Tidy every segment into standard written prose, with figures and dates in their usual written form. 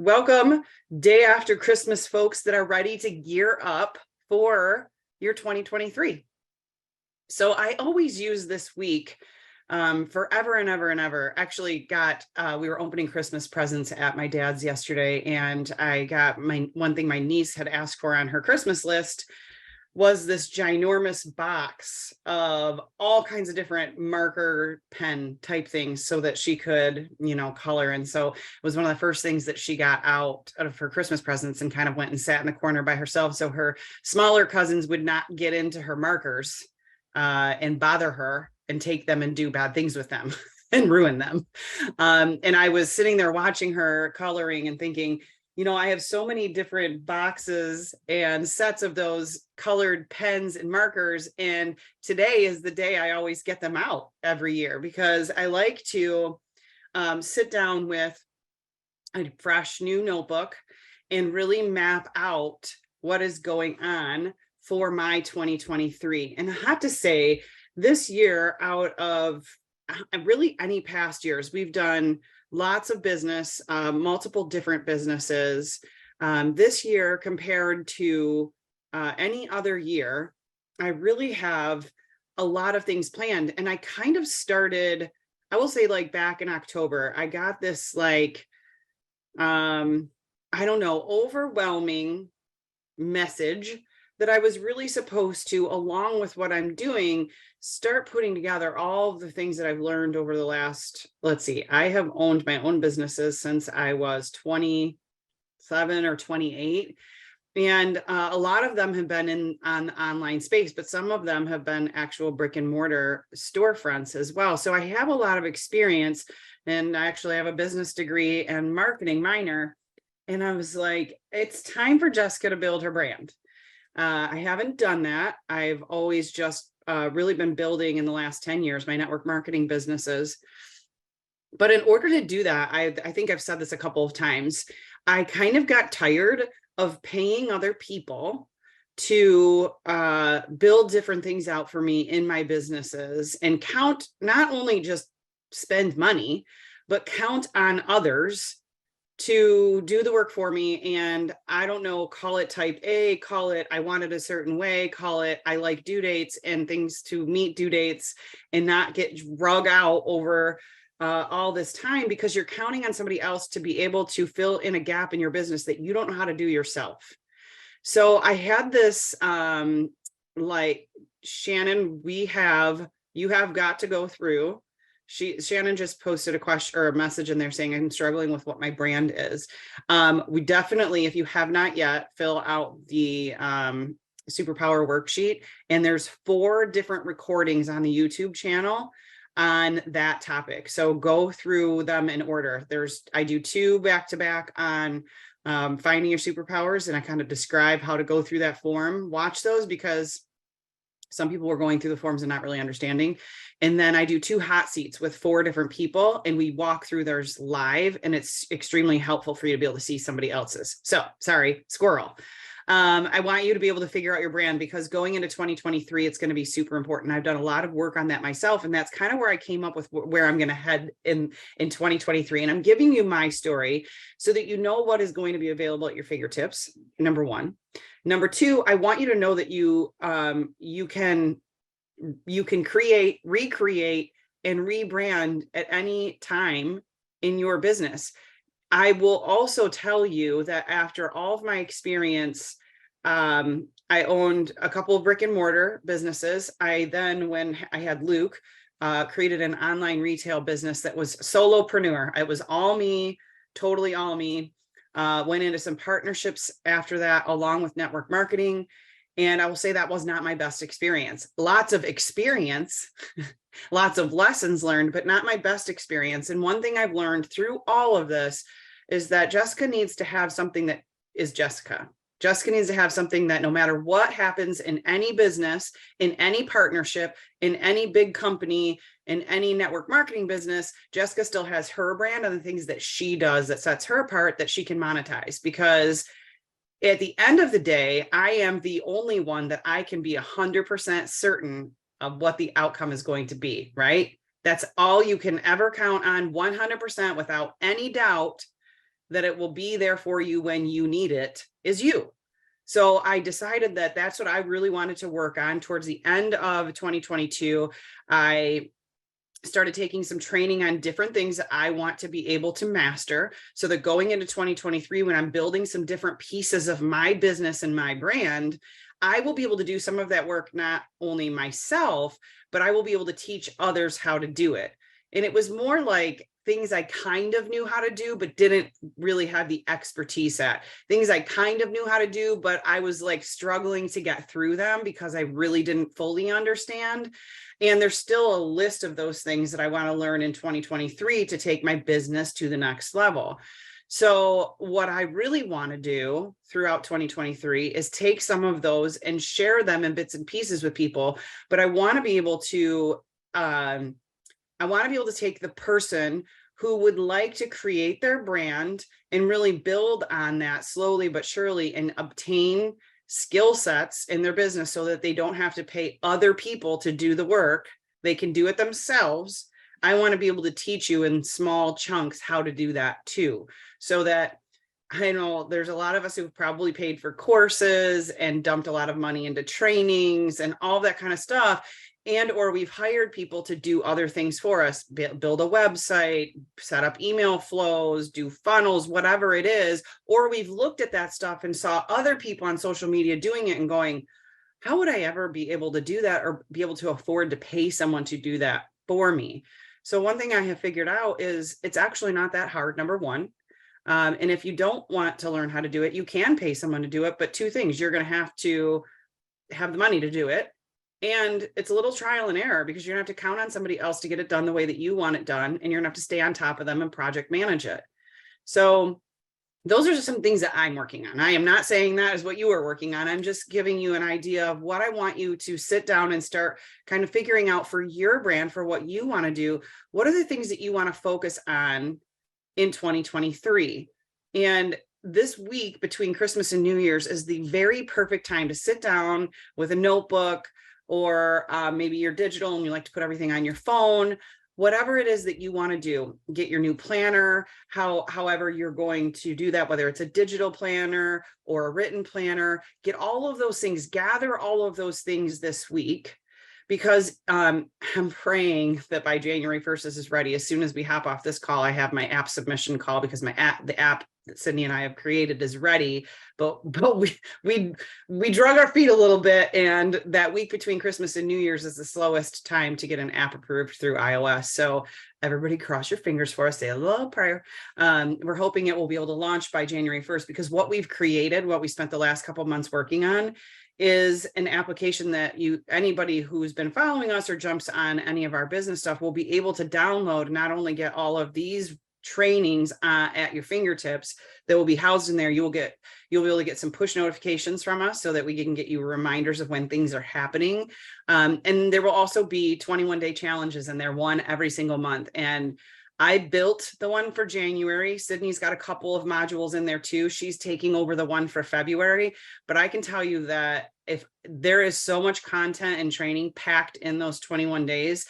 Welcome, day after Christmas, folks that are ready to gear up for your 2023. So I always use this week forever and ever and ever. Actually we were opening Christmas presents at my dad's yesterday, and I got one thing my niece had asked for on her Christmas list was this ginormous box of all kinds of different marker pen type things so that she could, color. And so it was one of the first things that she got out of her Christmas presents and kind of went and sat in the corner by herself. So her smaller cousins would not get into her markers and bother her and take them and do bad things with them and ruin them. And I was sitting there watching her coloring and thinking, I have so many different boxes and sets of those colored pens and markers. And today is the day I always get them out every year because I like to sit down with a fresh new notebook and really map out what is going on for my 2023. And I have to say, this year, out of really any past years, we've done lots of business, multiple different businesses. This year, compared to any other year, I really have a lot of things planned. And I kind of started, I will say, like back in October, I got this overwhelming message that I was really supposed to, along with what I'm doing, start putting together all of the things that I've learned over the last, I have owned my own businesses since I was 27 or 28. And a lot of them have been on the online space, but some of them have been actual brick and mortar storefronts as well. So I have a lot of experience, and I actually have a business degree and marketing minor. And I was like, it's time for Jessica to build her brand. I haven't done that. I've always just really been building in the last 10 years my network marketing businesses. But in order to do that, I think I've said this a couple of times, I kind of got tired of paying other people to build different things out for me in my businesses and not only just spend money, but count on others to do the work for me. And I don't know, call it type A, call it I want it a certain way, call it I like due dates and things to meet due dates and not get drug out over all this time because you're counting on somebody else to be able to fill in a gap in your business that you don't know how to do yourself. So I had this Shannon, you have got to go through. Shannon just posted a question or a message in there saying, I'm struggling with what my brand is. We definitely, if you have not yet, fill out the superpower worksheet. And there's 4 different recordings on the YouTube channel on that topic. So go through them in order. I do 2 back-to-back on finding your superpowers. And I kind of describe how to go through that form. Watch those because some people were going through the forms and not really understanding. And then I do 2 hot seats with 4 different people and we walk through theirs live, and it's extremely helpful for you to be able to see somebody else's. So sorry, squirrel. I want you to be able to figure out your brand because going into 2023, it's going to be super important. I've done a lot of work on that myself. And that's kind of where I came up with where I'm going to head in 2023. And I'm giving you my story so that you know what is going to be available at your fingertips. Number 1. Number 2, I want you to know that you can create, recreate, and rebrand at any time in your business. I will also tell you that after all of my experience, I owned a couple of brick and mortar businesses. I then, when I had Luke, created an online retail business that was solopreneur. It was all me, totally all me. Went into some partnerships after that, along with network marketing. And I will say that was not my best experience. Lots of experience, lots of lessons learned, but not my best experience. And one thing I've learned through all of this is that Jessica needs to have something that is Jessica. Jessica needs to have something that no matter what happens in any business, in any partnership, in any big company, in any network marketing business, Jessica still has her brand and the things that she does that sets her apart that she can monetize. Because at the end of the day, I am the only one that I can be 100% certain of what the outcome is going to be, right? That's all you can ever count on, 100% without any doubt that it will be there for you when you need it is you. So I decided that that's what I really wanted to work on. Towards the end of 2022, I started taking some training on different things that I want to be able to master, so that going into 2023, when I'm building some different pieces of my business and my brand, I will be able to do some of that work, not only myself, but I will be able to teach others how to do it. And it was more like things I kind of knew how to do, but didn't really have the expertise at. Things I kind of knew how to do, but I was like struggling to get through them because I really didn't fully understand. And there's still a list of those things that I want to learn in 2023 to take my business to the next level. So what I really want to do throughout 2023 is take some of those and share them in bits and pieces with people. But I want to be able to, take the person who would like to create their brand and really build on that slowly but surely and obtain skill sets in their business so that they don't have to pay other people to do the work. They can do it themselves. I want to be able to teach you in small chunks how to do that too. So that, I know there's a lot of us who've probably paid for courses and dumped a lot of money into trainings and all that kind of stuff. And, or we've hired people to do other things for us, build a website, set up email flows, do funnels, whatever it is. Or we've looked at that stuff and saw other people on social media doing it and going, how would I ever be able to do that or be able to afford to pay someone to do that for me? So one thing I have figured out is it's actually not that hard, number one. And if you don't want to learn how to do it, you can pay someone to do it. But two things, you're going to have the money to do it. And it's a little trial and error because you're gonna have to count on somebody else to get it done the way that you want it done. And you're gonna have to stay on top of them and project manage it. So those are just some things that I'm working on. I am not saying that is what you are working on. I'm just giving you an idea of what I want you to sit down and start kind of figuring out for your brand, for what you want to do. What are the things that you want to focus on in 2023? And this week between Christmas and New Year's is the very perfect time to sit down with a notebook, or maybe you're digital and you like to put everything on your phone, whatever it is that you want to do, get your new planner, however you're going to do that, whether it's a digital planner or a written planner, get all of those things, gather all of those things this week, because I'm praying that by January 1st, this is ready. As soon as we hop off this call, I have my app submission call because the app that Sydney and I have created is ready, but we drug our feet a little bit. And that week between Christmas and New Year's is the slowest time to get an app approved through iOS. So everybody cross your fingers for us, say a little prayer. We're hoping it will be able to launch by January 1st, because what we've created, what we spent the last couple of months working on, is an application that anybody who's been following us or jumps on any of our business stuff will be able to download and not only get all of these trainings at your fingertips that will be housed in there. You'll be able to get some push notifications from us so that we can get you reminders of when things are happening. And there will also be 21-day challenges in there, one every single month. And I built the one for January. Sydney's got a couple of modules in there too. She's taking over the one for February, but I can tell you that if there is so much content and training packed in those 21 days,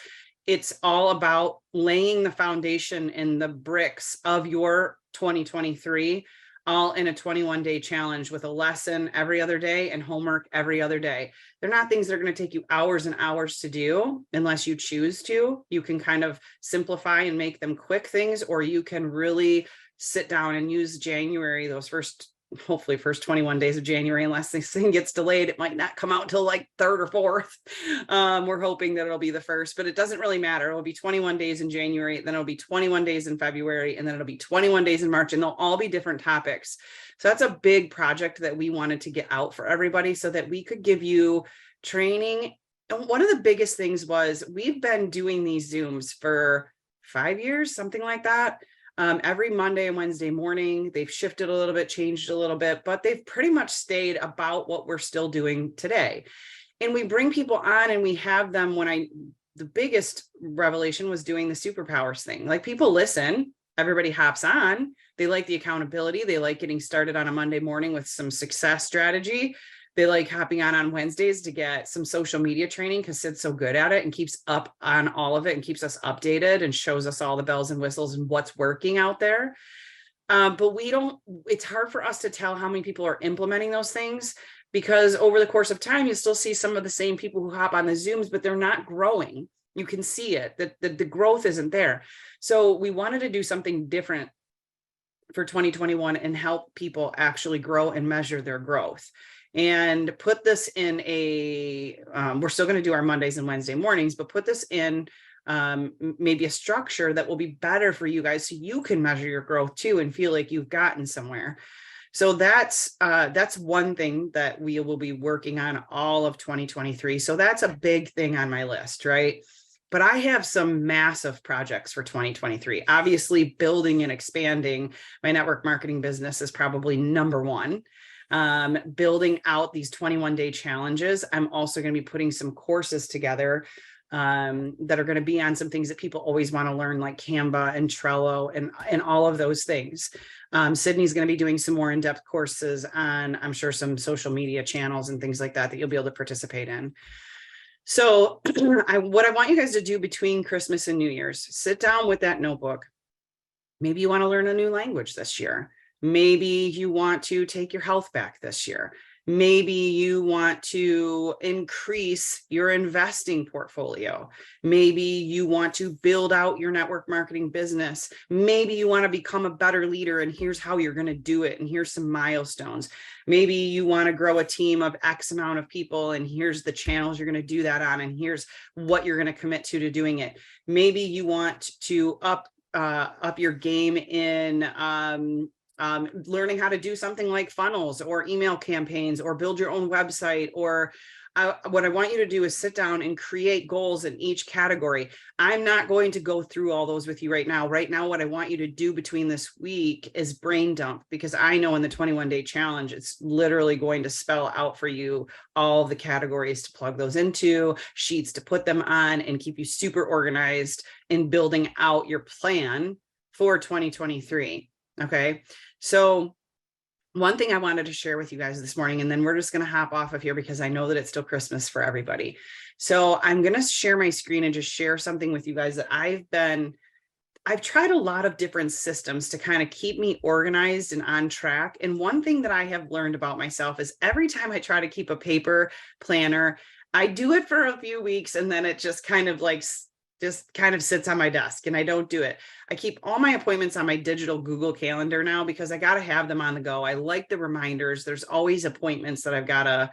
it's all about laying the foundation and the bricks of your 2023, all in a 21-day challenge with a lesson every other day and homework every other day. They're not things that are going to take you hours and hours to do unless you choose to. You can kind of simplify and make them quick things, or you can really sit down and use January, those hopefully first 21 days of January, unless this thing gets delayed. It might not come out till like 3rd or 4th. We're hoping that it'll be the 1st, but it doesn't really matter. It'll be 21 days in January, then it'll be 21 days in February, and then it'll be 21 days in March, and they'll all be different topics. So that's a big project that we wanted to get out for everybody so that we could give you training. And one of the biggest things was we've been doing these Zooms for 5 years, something like that. Every Monday and Wednesday morning. They've shifted a little bit, changed a little bit, but they've pretty much stayed about what we're still doing today. And we bring people on and we have them the biggest revelation was doing the superpowers thing. Like, people listen, everybody hops on. They like the accountability. They like getting started on a Monday morning with some success strategy. They like hopping on Wednesdays to get some social media training because Sid's so good at it and keeps up on all of it and keeps us updated and shows us all the bells and whistles and what's working out there. But it's hard for us to tell how many people are implementing those things, because over the course of time, you still see some of the same people who hop on the Zooms, but they're not growing. You can see it, that the growth isn't there. So we wanted to do something different for 2021 and help people actually grow and measure their growth, and put this in we're still going to do our Mondays and Wednesday mornings, but put this in maybe a structure that will be better for you guys, so you can measure your growth too and feel like you've gotten somewhere. So that's one thing that we will be working on all of 2023. So that's a big thing on my list, right? But I have some massive projects for 2023. Obviously, building and expanding my network marketing business is probably number one. Building out these 21-day challenges. I'm also going to be putting some courses together that are going to be on some things that people always want to learn, like Canva and Trello and all of those things. Sydney's going to be doing some more in-depth courses on, I'm sure, some social media channels and things like that you'll be able to participate in. So what I want you guys to do between Christmas and New Year's, sit down with that notebook. Maybe you want to learn a new language this year. Maybe you want to take your health back this year. Maybe you want to increase your investing portfolio. Maybe you want to build out your network marketing business. Maybe you want to become a better leader, and here's how you're going to do it. And here's some milestones. Maybe you want to grow a team of X amount of people, and here's the channels you're going to do that on. And here's what you're going to commit to doing it. Maybe you want to up your game in learning how to do something like funnels or email campaigns, or build your own website. Or what I want you to do is sit down and create goals in each category. I'm not going to go through all those with you right now. Right now, what I want you to do between this week is brain dump, because I know in the 21-day challenge, it's literally going to spell out for you all the categories to plug those into, sheets to put them on, and keep you super organized in building out your plan for 2023. Okay. So one thing I wanted to share with you guys this morning, and then we're just going to hop off of here because I know that it's still Christmas for everybody. So I'm going to share my screen and just share something with you guys that I've tried a lot of different systems to kind of keep me organized and on track. And one thing that I have learned about myself is every time I try to keep a paper planner, I do it for a few weeks and then it just kind of sits on my desk and I don't do it. I keep all my appointments on my digital Google Calendar now because I got to have them on the go. I like the reminders. There's always appointments that I've got to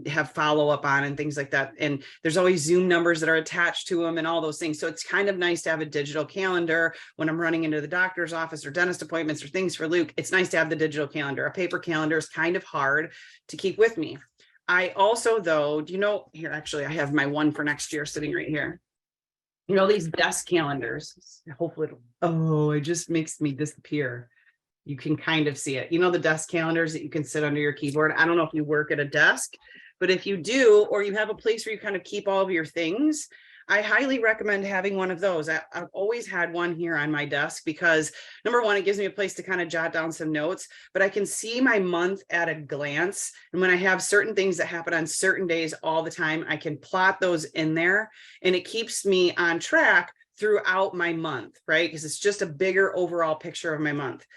have follow up on and things like that. And there's always Zoom numbers that are attached to them and all those things. So it's kind of nice to have a digital calendar when I'm running into the doctor's office or dentist appointments or things for Luke. It's nice to have the digital calendar. A paper calendar is kind of hard to keep with me. I also, though, here, actually, I have my one for next year sitting right here. These desk calendars, hopefully, it just makes me disappear. You can kind of see it. The desk calendars that you can sit under your keyboard. I don't know if you work at a desk, but if you do, or you have a place where you kind of keep all of your things, I highly recommend having one of those. I've always had one here on my desk because, number one, it gives me a place to kind of jot down some notes, but I can see my month at a glance. And when I have certain things that happen on certain days all the time, I can plot those in there and it keeps me on track throughout my month, right? Because it's just a bigger overall picture of my month.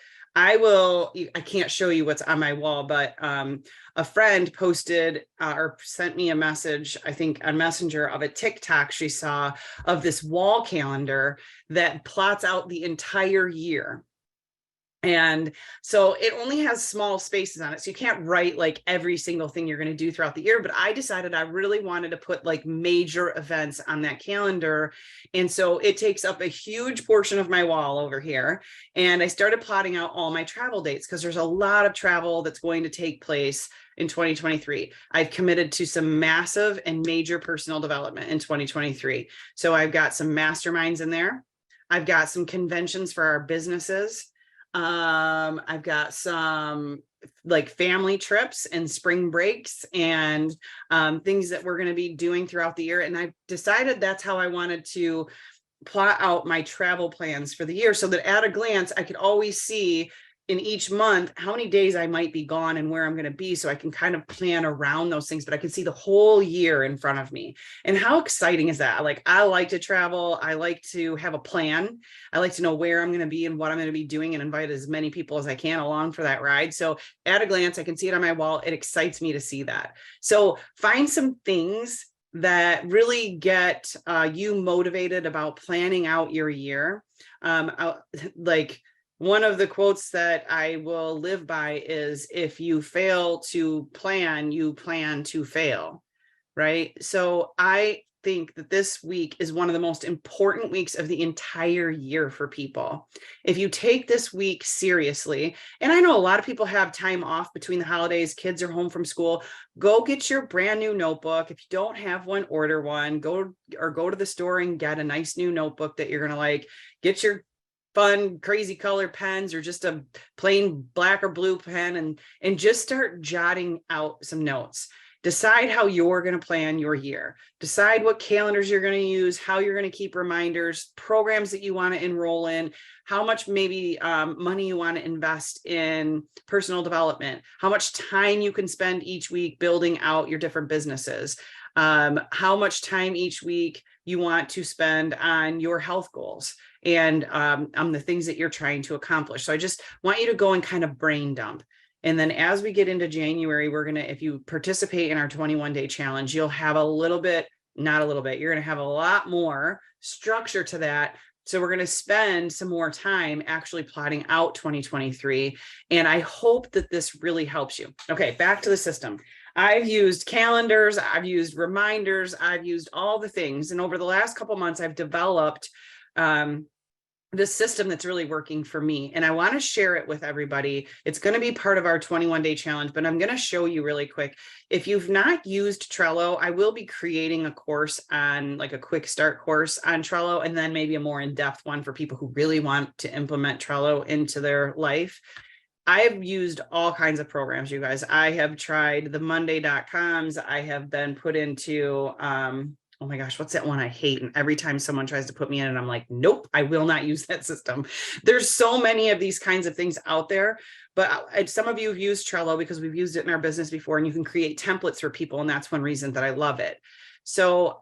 I can't show you what's on my wall, but a friend posted or sent me a message, I think on Messenger, of a TikTok she saw of this wall calendar that plots out the entire year. And so it only has small spaces on it. So you can't write like every single thing you're going to do throughout the year. But I decided I really wanted to put like major events on that calendar. And so it takes up a huge portion of my wall over here. And I started plotting out all my travel dates because there's a lot of travel that's going to take place in 2023. I've committed to some massive and major personal development in 2023. So I've got some masterminds in there. I've got some conventions for our businesses. I've got some like family trips and spring breaks and things that we're going to be doing throughout the year. And I've decided that's how I wanted to plot out my travel plans for the year so that at a glance, I could always see in each month, how many days I might be gone and where I'm going to be. So I can kind of plan around those things, but I can see the whole year in front of me. And how exciting is that? Like, I like to travel. I like to have a plan. I like to know where I'm going to be and what I'm going to be doing and invite as many people as I can along for that ride. So at a glance, I can see it on my wall. It excites me to see that. So find some things that really get you motivated about planning out your year. Like, one of the quotes that I will live by is, if you fail to plan, you plan to fail, right? So I think that this week is one of the most important weeks of the entire year for people. If you take this week seriously, and I know a lot of people have time off between the holidays, kids are home from school, go get your brand new notebook. If you don't have one, order one, go to the store and get a nice new notebook that you're going to like. Get your fun, crazy color pens or just a plain black or blue pen, and just start jotting out some notes. Decide how you're going to plan your year. Decide what calendars you're going to use, how you're going to keep reminders, programs that you want to enroll in, how much maybe money you want to invest in personal development, how much time you can spend each week building out your different businesses, how much time each week you want to spend on your health goals and on the things that you're trying to accomplish. So I just want you to go and kind of brain dump. And then as we get into January, if you participate in our 21-day challenge, you'll have you're going to have a lot more structure to that. So we're going to spend some more time actually plotting out 2023. And I hope that this really helps you. Okay, back to the system. I've used calendars, I've used reminders, I've used all the things. And over the last couple of months, I've developed this system that's really working for me. And I want to share it with everybody. It's going to be part of our 21-day challenge, but I'm going to show you really quick. If you've not used Trello, I will be creating a course on, like, a quick start course on Trello, and then maybe a more in-depth one for people who really want to implement Trello into their life. I've used all kinds of programs, you guys. I have tried the Monday.coms. I have been put into, oh my gosh, what's that one I hate? And every time someone tries to put me in it, I'm like, nope, I will not use that system. There's so many of these kinds of things out there, but some of you have used Trello because we've used it in our business before, and you can create templates for people. And that's one reason that I love it. So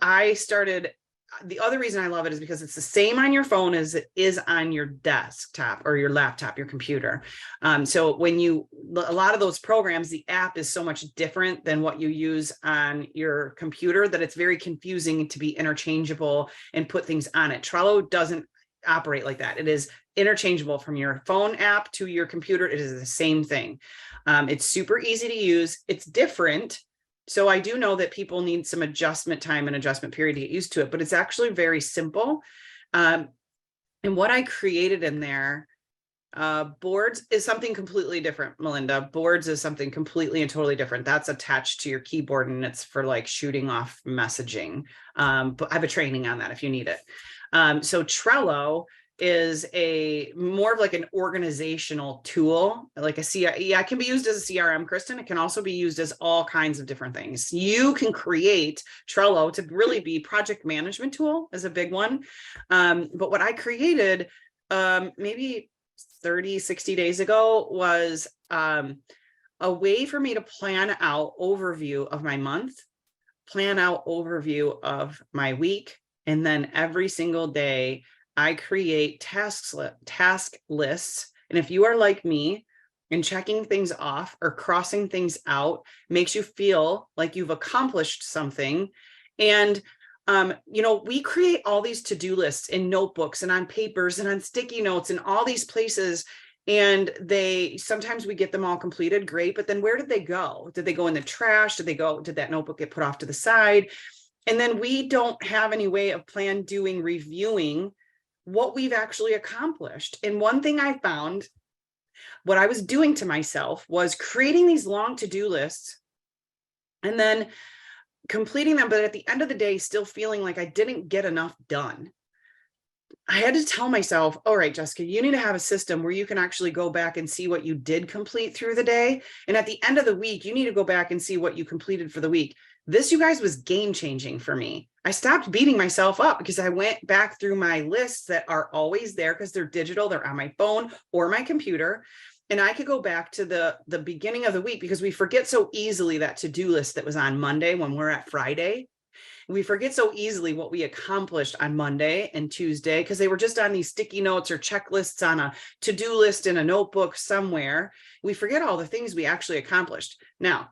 the other reason I love it is because it's the same on your phone as it is on your desktop or your laptop, your computer. So a lot of those programs, the app is so much different than what you use on your computer that it's very confusing to be interchangeable and put things on it. Trello doesn't operate like that. It is interchangeable from your phone app to your computer. It is the same thing. It's super easy to use. It's different. So I do know that people need some adjustment time and adjustment period to get used to it, but it's actually very simple. And what I created in there, boards is something completely different, Melinda. Boards is something completely and totally different. That's attached to your keyboard, and it's for like shooting off messaging. But I have a training on that if you need it. So Trello is more of like an organizational tool, like it can be used as a CRM, Kristen. It can also be used as all kinds of different things. You can create Trello to really be project management tool is a big one. But what I created maybe 60 days ago was a way for me to plan out overview of my month, plan out overview of my week, and then every single day I create task lists. And if you are like me, and checking things off or crossing things out makes you feel like you've accomplished something. And, we create all these to-do lists in notebooks and on papers and on sticky notes and all these places. And sometimes we get them all completed. Great. But then where did they go? Did they go in the trash? Did that notebook get put off to the side? And then we don't have any way of reviewing what we've actually accomplished. And one thing I found, what I was doing to myself was creating these long to-do lists and then completing them, but at the end of the day, still feeling like I didn't get enough done. I had to tell myself, all right, Jessica, you need to have a system where you can actually go back and see what you did complete through the day. And at the end of the week, you need to go back and see what you completed for the week. This, you guys, was game changing for me. I stopped beating myself up because I went back through my lists that are always there because they're digital. They're on my phone or my computer. And I could go back to the beginning of the week, because we forget so easily that to-do list that was on Monday when we're at Friday. We forget so easily what we accomplished on Monday and Tuesday, because they were just on these sticky notes or checklists on a to-do list in a notebook somewhere. We forget all the things we actually accomplished. Now,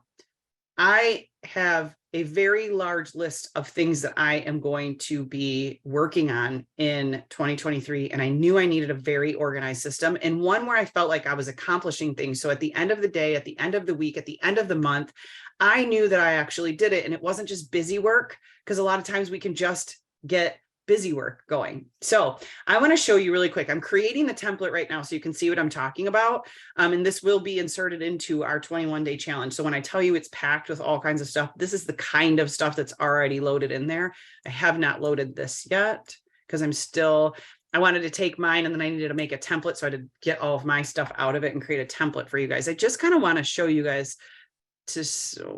I have a very large list of things that I am going to be working on in 2023. And I knew I needed a very organized system, and one where I felt like I was accomplishing things. So at the end of the day, at the end of the week, at the end of the month, I knew that I actually did it. And it wasn't just busy work, because a lot of times we can just get busy work going. So I want to show you really quick. I'm creating the template right now so you can see what I'm talking about. And this will be inserted into our 21-day challenge. So when I tell you it's packed with all kinds of stuff, this is the kind of stuff that's already loaded in there. I have not loaded this yet because I wanted to take mine, and then I needed to make a template. So I had to get all of my stuff out of it and create a template for you guys. I just kind of want to show you guys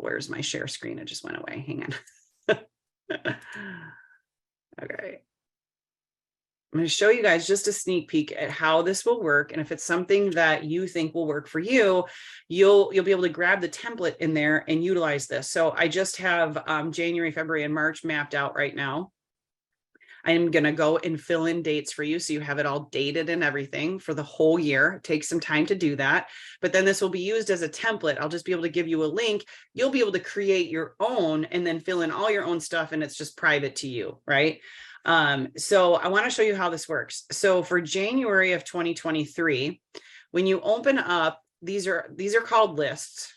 where's my share screen? It just went away. Hang on. Okay. I'm going to show you guys just a sneak peek at how this will work. And if it's something that you think will work for you, you'll be able to grab the template in there and utilize this. So I just have January, February, and March mapped out right now. I'm going to go and fill in dates for you, so you have it all dated and everything for the whole year. It takes some time to do that, but then this will be used as a template. I'll just be able to give you a link. You'll be able to create your own and then fill in all your own stuff, and it's just private to you, right? So I want to show you how this works. So for January of 2023, when you open up, these are called lists.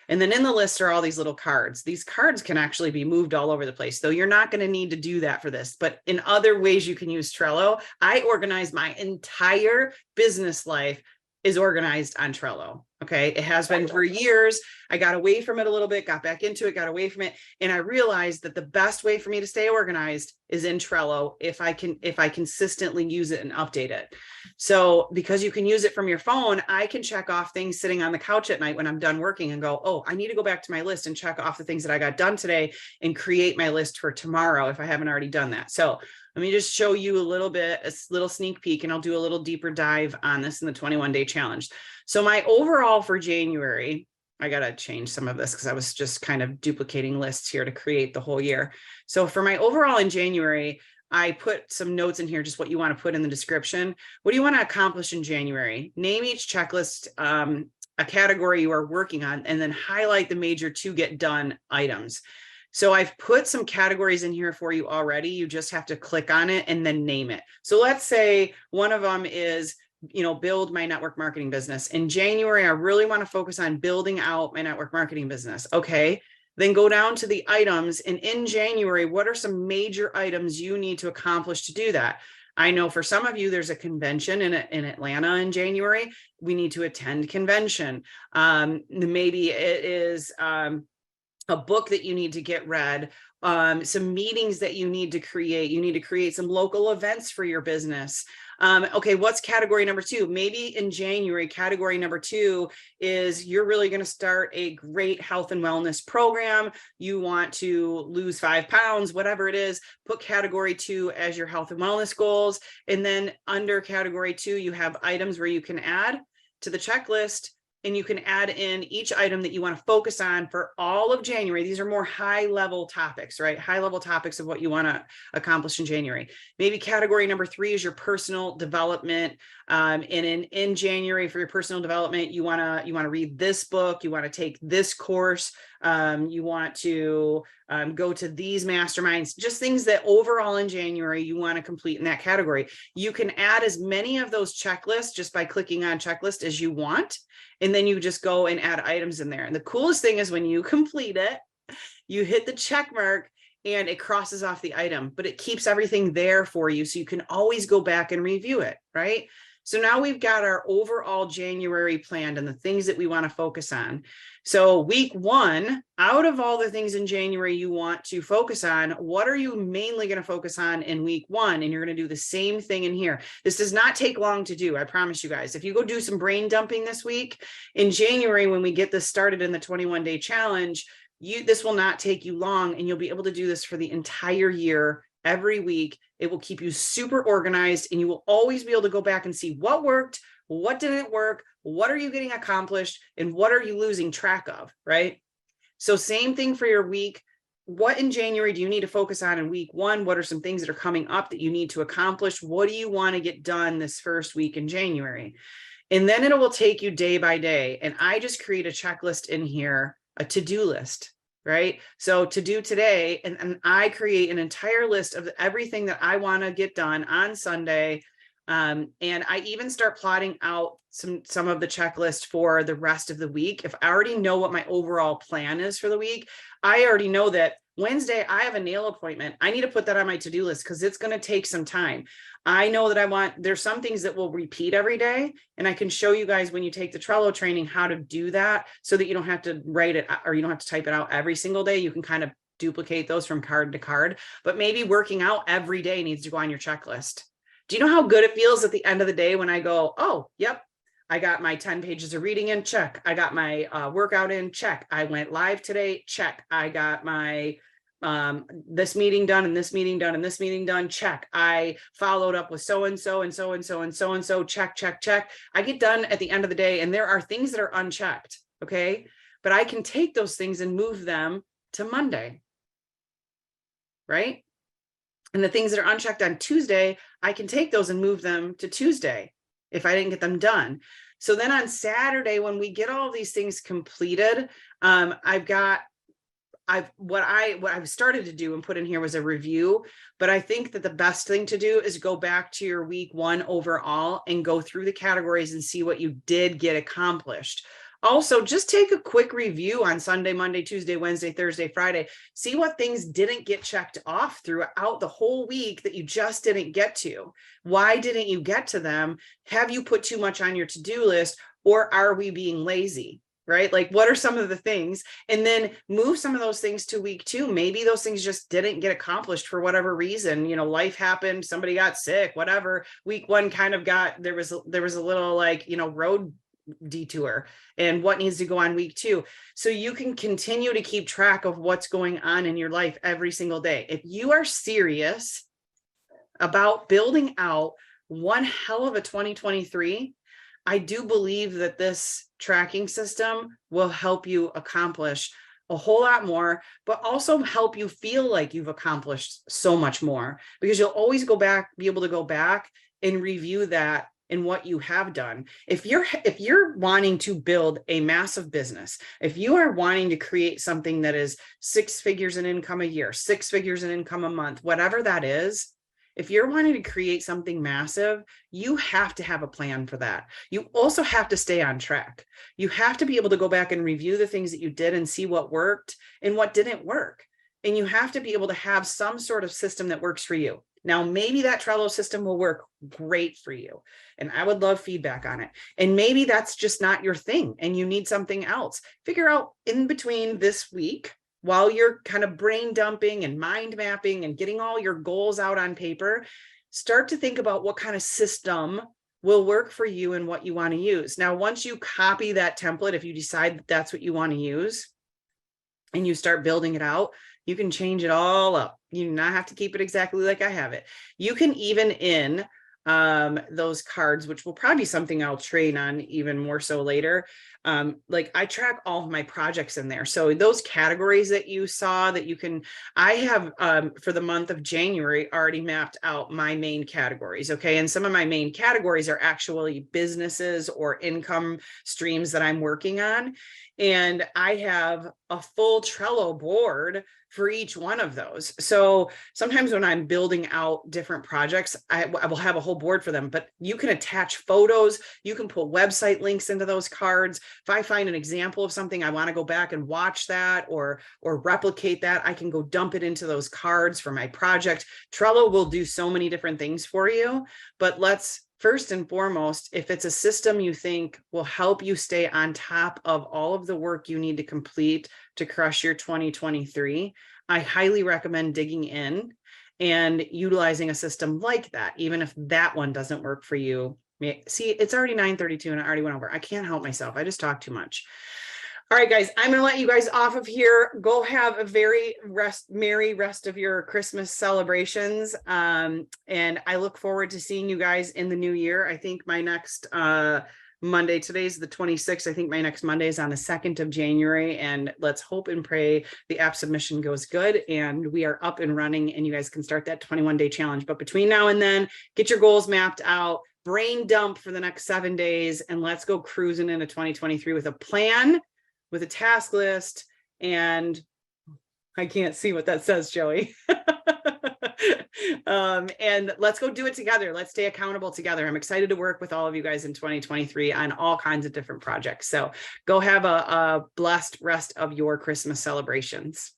And then in the list are all these little cards. These cards can actually be moved all over the place, though you're not going to need to do that for this. But in other ways you can use Trello. I organize my entire business life is organized on Trello. Okay. It has been for years. I got away from it a little bit, got back into it, got away from it. And I realized that the best way for me to stay organized is in Trello if I consistently use it and update it. So because you can use it from your phone, I can check off things sitting on the couch at night when I'm done working and go, oh, I need to go back to my list and check off the things that I got done today and create my list for tomorrow if I haven't already done that. So let me just show you a little sneak peek, and I'll do a little deeper dive on this in the 21-day challenge. So my overall for January, I got to change some of this because I was just kind of duplicating lists here to create the whole year. So for my overall in January, I put some notes in here, just what you want to put in the description. What do you want to accomplish in January? Name each checklist, a category you are working on, and then highlight the major to get done items. So I've put some categories in here for you already. You just have to click on it and then name it. So let's say one of them is, build my network marketing business. In January, I really want to focus on building out my network marketing business. Okay. Then go down to the items. And in January, what are some major items you need to accomplish to do that? I know for some of you, there's a convention in Atlanta in January. We need to attend convention. Maybe it is, a book that you need to get read, some meetings that you need to create. You need to create some local events for your business. Okay, what's category number 2? Maybe in January, category number 2 is you're really going to start a great health and wellness program. You want to lose 5 pounds, whatever it is, put category 2 as your health and wellness goals. And then under category 2, you have items where you can add to the checklist, and you can add in each item that you want to focus on for all of January. These are more high-level topics, right? High-level topics of what you want to accomplish in January. Maybe category number 3 is your personal development. And in January for your personal development, you want to read this book. You want to take this course. You want to go to these masterminds, just things that overall in January you want to complete in that category. You can add as many of those checklists just by clicking on checklist as you want. And then you just go and add items in there. And the coolest thing is when you complete it, you hit the check mark and it crosses off the item, but it keeps everything there for you. So you can always go back and review it, right? So now we've got our overall January planned and the things that we want to focus on. So week 1, out of all the things in January you want to focus on, what are you mainly going to focus on in week 1? And you're going to do the same thing in here. This does not take long to do. I promise you guys, if you go do some brain dumping this week in January, when we get this started in the 21-day challenge, this will not take you long, and you'll be able to do this for the entire year. Every week, it will keep you super organized, and you will always be able to go back and see what worked, what didn't work, what are you getting accomplished, and what are you losing track of, right? So same thing for your week. What in January do you need to focus on in week 1? What are some things that are coming up that you need to accomplish? What do you want to get done this first week in January? And then it will take you day by day. And I just create a checklist in here, a to-do list, right? So to do today, and I create an entire list of everything that I want to get done on Sunday. And I even start plotting out some of the checklist for the rest of the week. If I already know what my overall plan is for the week, I already know that Wednesday I have a nail appointment. I need to put that on my to-do list because it's going to take some time. I know that there's some things that will repeat every day, and I can show you guys when you take the Trello training how to do that so that you don't have to write it or you don't have to type it out every single day. You can kind of duplicate those from card to card, but maybe working out every day needs to go on your checklist. Do you know how good it feels at the end of the day when I go, oh, yep, I got my 10 pages of reading in, check. I got my workout in, check. I went live today, check. I got my this meeting done and this meeting done and this meeting done, check. I followed up with so-and-so and so-and-so and so-and-so, check, check, check. I get done at the end of the day and there are things that are unchecked, okay? But I can take those things and move them to Monday, right? And the things that are unchecked on Tuesday, I can take those and move them to Tuesday if I didn't get them done. So then on Saturday, when we get all these things completed, what I've started to do and put in here was a review, but I think that the best thing to do is go back to your week 1 overall and go through the categories and see what you did get accomplished. Also, just take a quick review on Sunday, Monday, Tuesday, Wednesday, Thursday, Friday. See what things didn't get checked off throughout the whole week that you just didn't get to. Why didn't you get to them? Have you put too much on your to-do list, or are we being lazy? Right? Like, what are some of the things? And then move some of those things to week 2. Maybe those things just didn't get accomplished for whatever reason. You know, life happened, somebody got sick, whatever. Week 1 kind of there was a little like, you know, road detour, and what needs to go on week 2. So you can continue to keep track of what's going on in your life every single day. If you are serious about building out one hell of a 2023, I do believe that this tracking system will help you accomplish a whole lot more, but also help you feel like you've accomplished so much more, because you'll always be able to go back and review that in what you have done. If you're wanting to build a massive business, if you are wanting to create something that is 6 figures in income a year, 6 figures in income a month, whatever that is, if you're wanting to create something massive, you have to have a plan for that. You also have to stay on track. You have to be able to go back and review the things that you did and see what worked and what didn't work. And you have to be able to have some sort of system that works for you. Now, maybe that Trello system will work great for you, and I would love feedback on it. And maybe that's just not your thing and you need something else. Figure out in between this week, while you're kind of brain dumping and mind mapping and getting all your goals out on paper, start to think about what kind of system will work for you and what you want to use. Now, once you copy that template, if you decide that that's what you want to use and you start building it out, you can change it all up. You do not have to keep it exactly like I have it. You can even in those cards, which will probably be something I'll train on even more so later. Like I track all of my projects in there. So those categories that you saw that you can, I have for the month of January already mapped out my main categories. Okay. And some of my main categories are actually businesses or income streams that I'm working on. And I have a full Trello board for each one of those. So sometimes when I'm building out different projects, I will have a whole board for them, but you can attach photos, you can put website links into those cards. If I find an example of something, I want to go back and watch that or replicate that, I can go dump it into those cards for my project. Trello will do so many different things for you, but let's first and foremost, if it's a system you think will help you stay on top of all of the work you need to complete to crush your 2023, I highly recommend digging in and utilizing a system like that, even if that one doesn't work for you. See, it's already 9:32 and I already went over. I can't help myself. I just talk too much. All right, guys, I'm going to let you guys off of here. Go have a very merry rest of your Christmas celebrations. And I look forward to seeing you guys in the new year. I think my next Monday, today's the 26th. I think my next Monday is on the 2nd of January. And let's hope and pray the app submission goes good and we are up and running and you guys can start that 21-day challenge. But between now and then, get your goals mapped out, brain dump for the next 7 days, and let's go cruising into 2023 with a plan, with a task list, and I can't see what that says, Joey. And let's go do it together. Let's stay accountable together. I'm excited to work with all of you guys in 2023 on all kinds of different projects. So go have a blessed rest of your Christmas celebrations.